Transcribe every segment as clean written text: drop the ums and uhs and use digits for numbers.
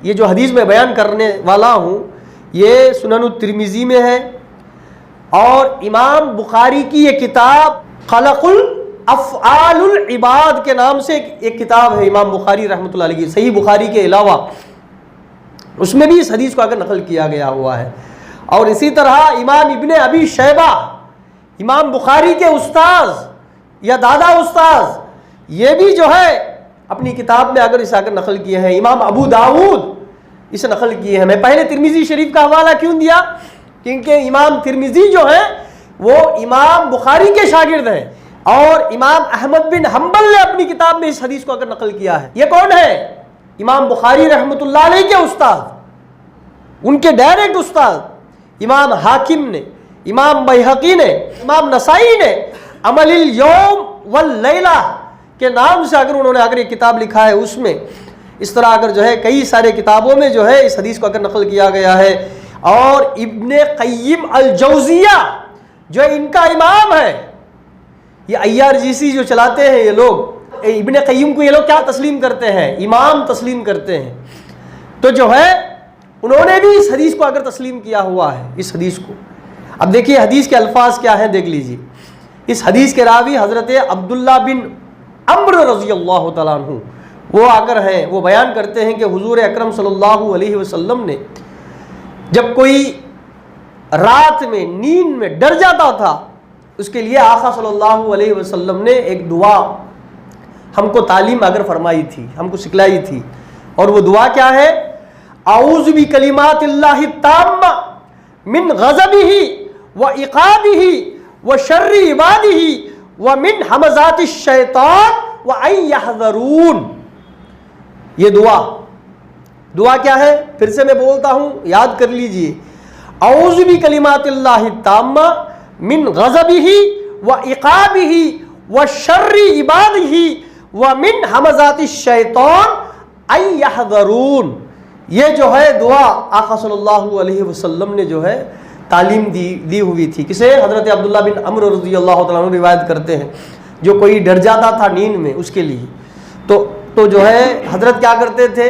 یہ جو حدیث میں بیان کرنے والا ہوں یہ سنن الترمذی میں ہے، اور امام بخاری کی یہ کتاب خلق افعال العباد کے نام سے ایک کتاب ہے امام بخاری رحمۃ اللہ علیہ کی، صحیح بخاری کے علاوہ اس میں بھی اس حدیث کو اگر نقل کیا گیا ہوا ہے۔ اور اسی طرح امام ابن ابی شیبہ، امام بخاری کے استاذ یا دادا استاذ، یہ بھی جو ہے اپنی کتاب میں اگر اسے اگر نقل کیے ہیں۔ امام ابو داؤد اسے نقل کیے ہیں۔ میں پہلے ترمذی شریف کا حوالہ کیوں دیا؟ کیونکہ امام ترمذی جو ہے وہ امام بخاری کے شاگرد ہیں، اور امام احمد بن حنبل نے اپنی کتاب میں اس حدیث کو اگر نقل کیا ہے۔ یہ کون ہے؟ امام بخاری رحمۃ اللہ علیہ کے استاد، ان کے ڈائریکٹ استاد امام حاکم نے، امام بیہقی نے، امام نسائی نے عمل الیوم واللیلہ کے نام سے اگر انہوں نے اگر یہ کتاب لکھا ہے، اس میں اس طرح اگر جو ہے کئی سارے کتابوں میں جو ہے اس حدیث کو اگر نقل کیا گیا ہے۔ اور ابن قیم الجوزیہ جو ان کا امام ہے، یہ IRGC جو چلاتے ہیں یہ لوگ، ابن قیم کو یہ لوگ کیا تسلیم کرتے ہیں؟ امام تسلیم کرتے ہیں۔ تو جو ہے انہوں نے بھی اس حدیث کو اگر تسلیم کیا ہوا ہے، اس حدیث کو۔ اب دیکھیے حدیث کے الفاظ کیا ہیں، دیکھ لیجیے۔ اس حدیث کے راوی حضرت عبداللہ بن عمرو رضی اللہ تعالیٰ عنہ وہ اگر ہیں، وہ بیان کرتے ہیں کہ حضور اکرم صلی اللہ علیہ وسلم نے جب کوئی رات میں نیند میں ڈر جاتا تھا، اس کے لیے آقا صلی اللہ علیہ وسلم نے ایک دعا ہم کو تعلیم اگر فرمائی تھی، ہم کو سکھلائی تھی، اور وہ دعا کیا ہے؟ اعوذ بکلمات اللہ التامہ من غضبہ وعقابہ وشر عبادہ ومن ہمزات الشیطان وان یحذرون۔ یہ دعا کیا ہے؟ پھر سے میں بولتا ہوں، یاد کر لیجئے۔ اعوذ بکلمات اللہ التامہ من غضبہ وعقابہ وشر عبادہ ومن ہمزات الشیطان ان یحذرون۔ یہ جو ہے دعا آقا صلی اللہ علیہ وسلم نے جو ہے تعلیم دی ہوئی تھی۔ کسے؟ حضرت عبداللہ بن عمرو رضی اللہ تعالیٰ عنہ روایت کرتے ہیں، جو کوئی ڈر جاتا تھا نیند میں اس کے لیے تو جو ہے حضرت کیا کرتے تھے؟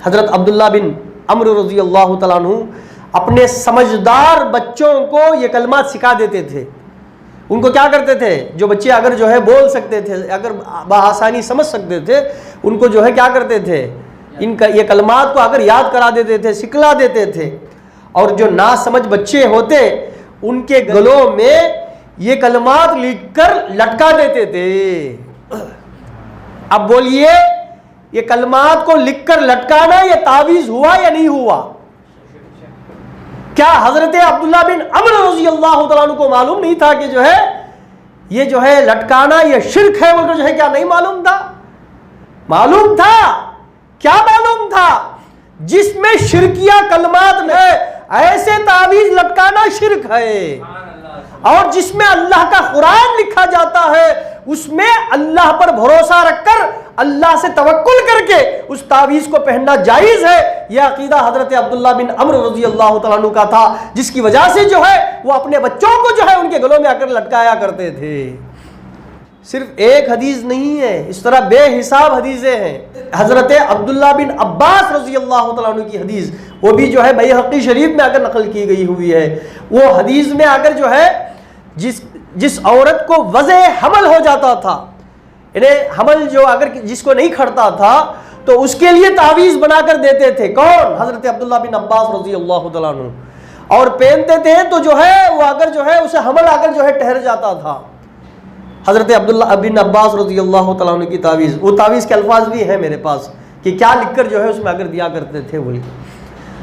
حضرت عبداللہ بن عمرو رضی اللہ تعالیٰ عنہ اپنے سمجھدار بچوں کو یہ کلمات سکھا دیتے تھے۔ ان کو کیا کرتے تھے؟ جو بچے اگر جو ہے بول سکتے تھے، اگر بآسانی سمجھ سکتے تھے، ان کو جو ہے کیا کرتے تھے؟ ان کا یہ کلمات کو اگر یاد کرا دیتے تھے، سکھلا دیتے تھے۔ اور جو ناسمجھ بچے ہوتے ان کے گلوں میں یہ کلمات لکھ کر لٹکا دیتے تھے۔ اب بولیے یہ کلمات کو لکھ کر لٹکانا یہ تعویذ ہوا یا نہیں ہوا؟ کیا حضرت عبداللہ بن عمرو رضی اللہ تعالیٰ عنہ کو معلوم نہیں تھا کہ جو ہے یہ جو ہے لٹکانا یہ شرک ہے؟ بول کر جو ہے کیا نہیں معلوم تھا؟ معلوم تھا۔ کیا معلوم تھا؟ جس میں شرکیہ کلمات میں ایسے تعویذ لٹکانا شرک ہے، اور جس میں اللہ کا قرآن لکھا جاتا ہے اس میں اللہ پر بھروسہ رکھ کر، اللہ سے توکل کر کے اس تعویذ کو پہننا جائز ہے۔ یہ عقیدہ حضرت عبداللہ بن عمرو رضی اللہ تعالیٰ عنہ کا تھا، جس کی وجہ سے جو ہے وہ اپنے بچوں کو جو ہے ان کے گلوں میں آ کر لٹکایا کرتے تھے۔ صرف ایک حدیث نہیں ہے، اس طرح بے حساب حدیثیں ہیں۔ حضرت عبداللہ بن عباس رضی اللہ تعالیٰ عنہ کی حدیث، وہ بھی جو ہے بیہقی شریف میں اگر نقل کی گئی ہوئی ہے، وہ حدیث میں اگر جو ہے جس عورت کو وضع حمل ہو جاتا تھا، یعنی حمل جو اگر جس کو نہیں کھڑتا تھا تو اس کے لیے تعویذ بنا کر دیتے تھے۔ کون؟ حضرت عبداللہ بن عباس رضی اللہ تعالیٰ عنہ، اور پہنتے تھے تو جو ہے وہ اگر جو ہے اسے حمل آ کر جو ہے ٹھہر جاتا تھا۔ حضرت عبداللہ بن عباس رضی اللہ تعالیٰ عنہ کی تعویذ، وہ تعویذ کے الفاظ بھی ہیں میرے پاس کہ کیا لکھ کر جو ہے اس میں اگر دیا کرتے تھے بول کے۔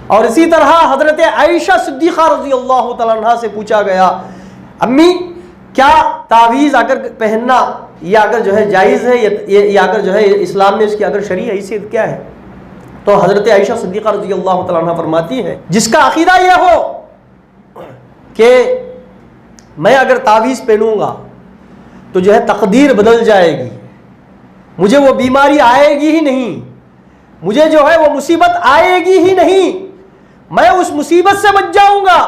اور اسی طرح حضرت عائشہ صدیقہ رضی اللہ تعالیٰ عنہ سے پوچھا گیا، امی کیا تعویذ اگر پہننا یہ اگر جو ہے جائز ہے، یہ اگر جو ہے اسلام میں اس کی اگر شرعی حیثیت کیا ہے؟ تو حضرت عائشہ صدیقہ رضی اللہ تعالیٰ عنہ فرماتی ہے، جس کا عقیدہ یہ ہو کہ میں اگر تعویذ پہنوں گا تو جو ہے تقدیر بدل جائے گی، مجھے وہ بیماری آئے گی ہی نہیں، مجھے جو ہے وہ مصیبت آئے گی ہی نہیں، میں اس مصیبت سے بچ جاؤں گا،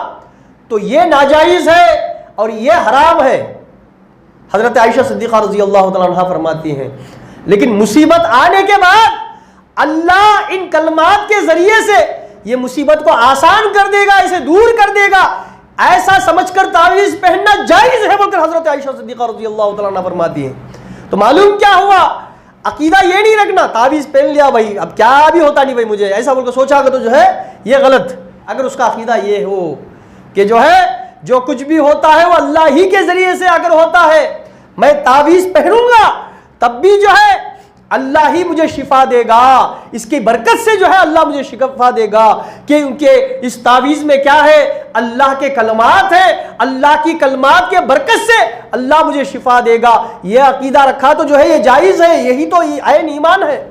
تو یہ ناجائز ہے اور یہ حرام ہے۔ حضرت عائشہ صدیقہ رضی اللہ تعالیٰ عنہ فرماتی ہیں، لیکن مصیبت آنے کے بعد اللہ ان کلمات کے ذریعے سے یہ مصیبت کو آسان کر دے گا، اسے دور کر دے گا، ایسا سمجھ کر تعویذ پہننا جائز ہے، مگر حضرت عائشہ صدیقہ رضی اللہ تعالیٰ عنہ فرماتی ہیں۔ تو معلوم کیا ہوا، عقیدہ یہ نہیں رکھنا تعویذ پہن لیا بھائی اب کیا بھی ہوتا نہیں بھائی مجھے ایسا بول کے سوچا کہ تو جو ہے یہ غلط۔ اگر اس کا عقیدہ یہ ہو کہ جو ہے جو کچھ بھی ہوتا ہے وہ اللہ ہی کے ذریعے سے اگر ہوتا ہے، میں تعویذ پہنوں گا تب بھی جو ہے اللہ ہی مجھے شفا دے گا، اس کی برکت سے جو ہے اللہ مجھے شفا دے گا، کیونکہ اس تعویذ میں کیا ہے، اللہ کے کلمات ہیں، اللہ کی کلمات کے برکت سے اللہ مجھے شفا دے گا، یہ عقیدہ رکھا تو جو ہے یہ جائز ہے، یہی تو عین ایمان ہے۔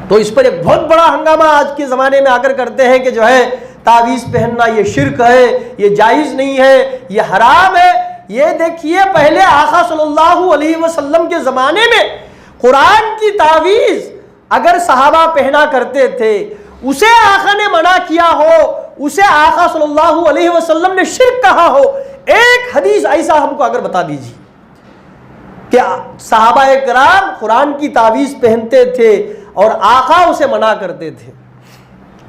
تو اس پر ایک بہت بڑا ہنگامہ آج کے زمانے میں آ کر کرتے ہیں کہ جو ہے تعویذ پہننا یہ شرک ہے، یہ جائز نہیں ہے، یہ حرام ہے۔ یہ دیکھیے پہلے آقا صلی اللہ علیہ وسلم کے زمانے میں قرآن کی تعویذ اگر صحابہ پہنا کرتے تھے، اسے آقا نے منع کیا ہو، اسے آقا صلی اللہ علیہ وسلم نے شرک کہا ہو، ایک حدیث ایسا ہم کو اگر بتا دیجیے کہ صحابہ کرام قرآن کی تعویذ پہنتے تھے اور آقا اسے منع کرتے تھے،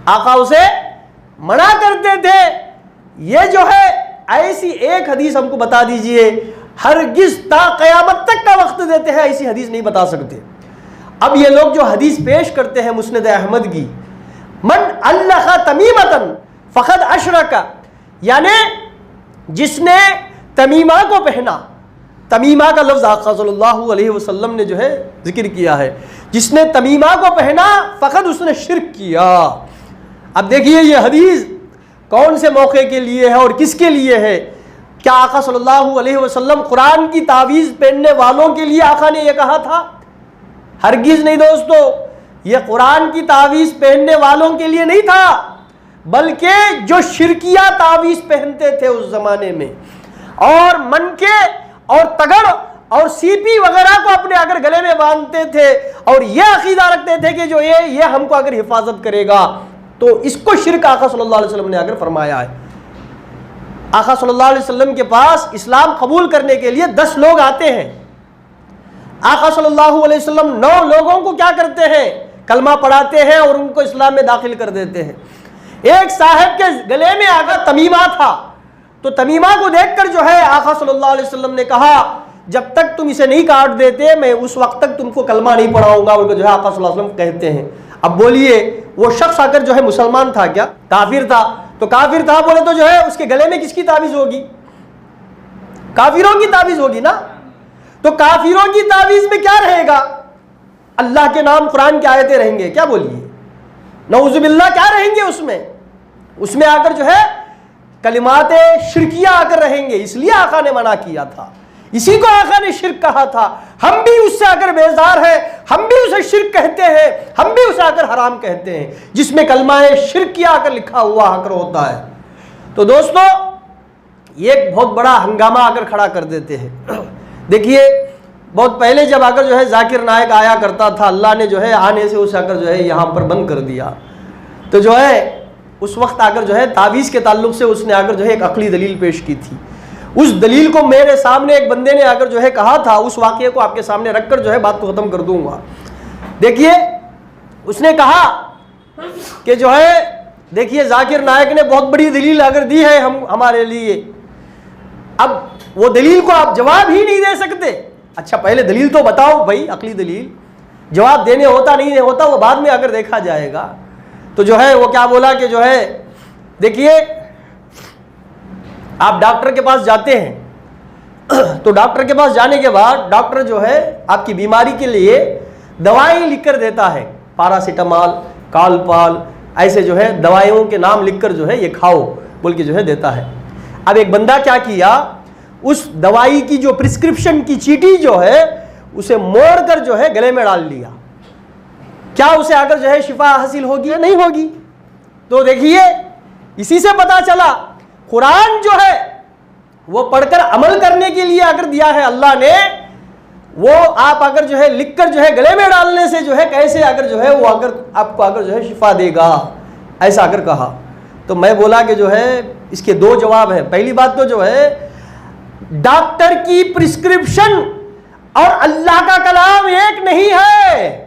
آقا اسے منع کرتے تھے، یہ جو ہے ایسی ایک حدیث ہم کو بتا دیجئے، ہرگز تا قیامت تک کا وقت دیتے ہیں ایسی حدیث نہیں بتا سکتے۔ اب یہ لوگ جو حدیث پیش کرتے ہیں مسند احمد کی، من علق تمیمۃ فقد اشرک، یعنی جس نے تمیمہ کو پہنا، تمیمہ کا لفظ آقا صلی اللہ علیہ وسلم نے جو ہے ذکر کیا ہے، جس نے تمیمہ کو پہنا فقط اس نے شرک کیا۔ اب دیکھیے یہ حدیث کون سے موقع کے لیے ہے اور کس کے لیے ہے؟ کیا آقا صلی اللہ علیہ وسلم قرآن کی تعویذ پہننے والوں کے لیے آقا نے یہ کہا تھا؟ ہرگز نہیں دوستو، یہ قرآن کی تعویذ پہننے والوں کے لیے نہیں تھا، بلکہ جو شرکیہ تعویذ پہنتے تھے اس زمانے میں، اور منکے اور تگڑ اور سیپی وغیرہ کو اپنے اگر گلے میں باندھتے تھے اور یہ عقیدہ رکھتے تھے کہ جو یہ ہم کو اگر حفاظت کرے گا، تو اس کو شرک آقا صلی اللہ علیہ وسلم نے اگر فرمایا ہے۔ آقا صلی اللہ علیہ وسلم کے پاس اسلام قبول کرنے کے لیے 10 لوگ آتے ہیں، آقا صلی اللہ علیہ وسلم 9 لوگوں کو کیا کرتے ہیں؟ کلمہ پڑھاتے ہیں اور ان کو اسلام میں داخل کر دیتے ہیں۔ ایک صاحب کے گلے میں اگر تمیمہ تھا تو تمیمہ کو دیکھ کر جو ہے آقا صلی اللہ علیہ وسلم نے کہا جب تک تم اسے نہیں کاٹ دیتے میں اس وقت تک تم کو کلمہ نہیں پڑھاؤں گا، بلکہ جو ہے آقا صلی اللہ علیہ وسلم کہتے ہیں۔ اب بولیے وہ شخص اگر جو ہے مسلمان تھا کیا کافر تھا؟ تو کافر تھا بولے تو جو ہے اس کے گلے میں کس کی تعویذ ہوگی؟ کافروں کی تعویذ ہوگی نا۔ تو کافروں کی تعویذ میں کیا رہے گا؟ اللہ کے نام قرآن کی آیتیں رہیں گے، کیا بولیے؟ نعوذ باللہ کیا رہیں گے اس میں آ کر جو ہے کلمات شرکیہ آ کر رہیں گے، اس لیے آقا نے منع کیا تھا، اسی کو آقا نے شرک کہا تھا۔ ہم بھی اس سے اگر بیزار ہیں، ہم بھی اسے شرک کہتے ہیں، ہم بھی اسے اگر حرام کہتے ہیں جس میں کلمہ شرکیہ آ کر لکھا ہوا آ کر ہوتا ہے۔ تو دوستو یہ ایک بہت بڑا ہنگامہ آ کر کھڑا کر دیتے ہیں۔ دیکھیے بہت پہلے جب آ کر جو ہے ذاکر نائک آیا کرتا تھا، اللہ نے جو ہے آنے سے اسے آ کر جو ہے یہاں پر بند کر دیا، تو جو ہے اس وقت آ کر جو ہے تعویذ کے تعلق سے اس نے آ کر جو ہے ایک عقلی دلیل پیش کی تھی۔ اس دلیل کو میرے سامنے ایک بندے نے آ کر جو ہے کہا تھا، اس واقعے کو آپ کے سامنے رکھ کر جو ہے بات کو ختم کر دوں گا۔ دیکھیے اس نے کہا کہ جو ہے دیکھیے ذاکر نائک نے بہت بڑی دلیل اگر دی ہے ہمارے لیے، اب وہ دلیل کو آپ جواب ہی نہیں دے سکتے۔ اچھا پہلے دلیل تو بتاؤ بھائی، عقلی دلیل، جواب دینے ہوتا نہیں ہوتا وہ بعد میں اگر دیکھا جائے گا۔ تو جو ہے وہ کیا بولا کہ جو ہے دیکھیے آپ ڈاکٹر کے پاس جاتے ہیں تو ڈاکٹر کے پاس جانے کے بعد ڈاکٹر جو ہے آپ کی بیماری کے لیے دوائیں لکھ کر دیتا ہے، پیراسیٹامول، کالپال، ایسے جو ہے دوائیوں کے نام لکھ کر جو ہے یہ کھاؤ بول کے جو ہے دیتا ہے۔ اب ایک بندہ کیا کیا، اس دوائی کی جو پرسکرپشن کی چیٹی جو ہے اسے موڑ کر جو ہے گلے میں ڈال لیا۔ کیا اسے اگر جو ہے شفا حاصل ہوگی یا نہیں ہوگی؟ تو دیکھیے اسی سے پتا چلا قرآن جو ہے وہ پڑھ کر عمل کرنے کے لیے اگر دیا ہے اللہ نے، وہ آپ اگر جو ہے لکھ کر جو ہے گلے میں ڈالنے سے جو ہے کیسے اگر جو ہے وہ اگر آپ کو اگر جو ہے شفا دے گا، ایسا اگر کہا۔ تو میں بولا کہ جو ہے اس کے 2 جواب ہیں۔ پہلی بات تو جو ہے ڈاکٹر کی پرسکرپشن اور اللہ کا کلام ایک نہیں ہے۔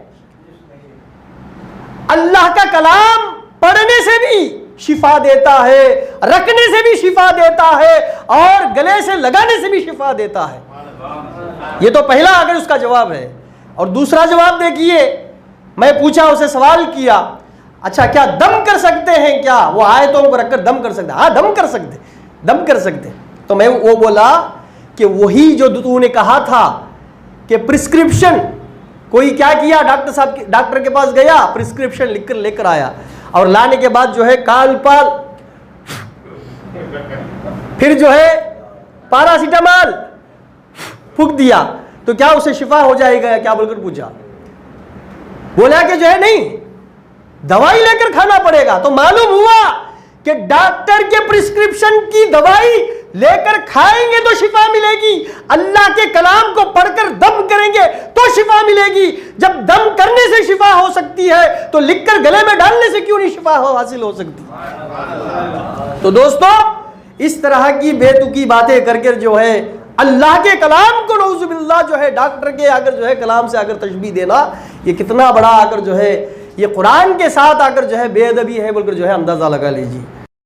اللہ کا کلام پڑھنے سے بھی شفا دیتا ہے، رکھنے سے بھی شفا دیتا ہے، اور گلے سے لگانے سے بھی شفا دیتا ہے۔ یہ تو پہلا اگر اس کا جواب ہے۔ اور دوسرا جواب دیکھیے، میں پوچھا، اسے سوال کیا، اچھا کیا دم کر سکتے ہیں کیا؟ وہ آیتوں کو رکھ کر دم کر سکتے ہیں؟ ہاں دم کر سکتے، دم کر سکتے۔ تو میں وہ بولا کہ وہی جو تو نے کہا تھا کہ پرسکرپشن، کوئی کیا کیا، ڈاکٹر صاحب ڈاکٹر کے پاس گیا، پرسکرپشن لکھ کر لے کر آیا، اور لانے کے بعد جو ہے کال پال، پھر جو ہے پیراسیٹامول پھونک دیا، تو کیا اسے شفا ہو جائے گا کیا بول کر پوچھا؟ بولا کہ جو ہے نہیں، دوائی لے کر کھانا پڑے گا۔ تو معلوم ہوا کہ ڈاکٹر کے پرسکرپشن کی دوائی لے کر کھائیں گے تو شفا ملے گی، اللہ کے کلام کو پڑھ کر دم کریں گے تو شفا ملے گی۔ جب دم کرنے سے شفا ہو سکتی ہے تو لکھ کر گلے میں ڈالنے سے کیوں نہیں شفا حاصل ہو سکتی؟ تو دوستو، اس طرح کی بے تکی باتیں کر کے جو ہے اللہ کے کلام کو نعوذ باللہ جو ہے ڈاکٹر کے اگر جو ہے کلام سے اگر تشبیہ دینا، یہ کتنا بڑا اگر جو ہے یہ قرآن کے ساتھ اگر جو ہے بے ادبی ہے بول کر جو ہے اندازہ لگا لیجیے۔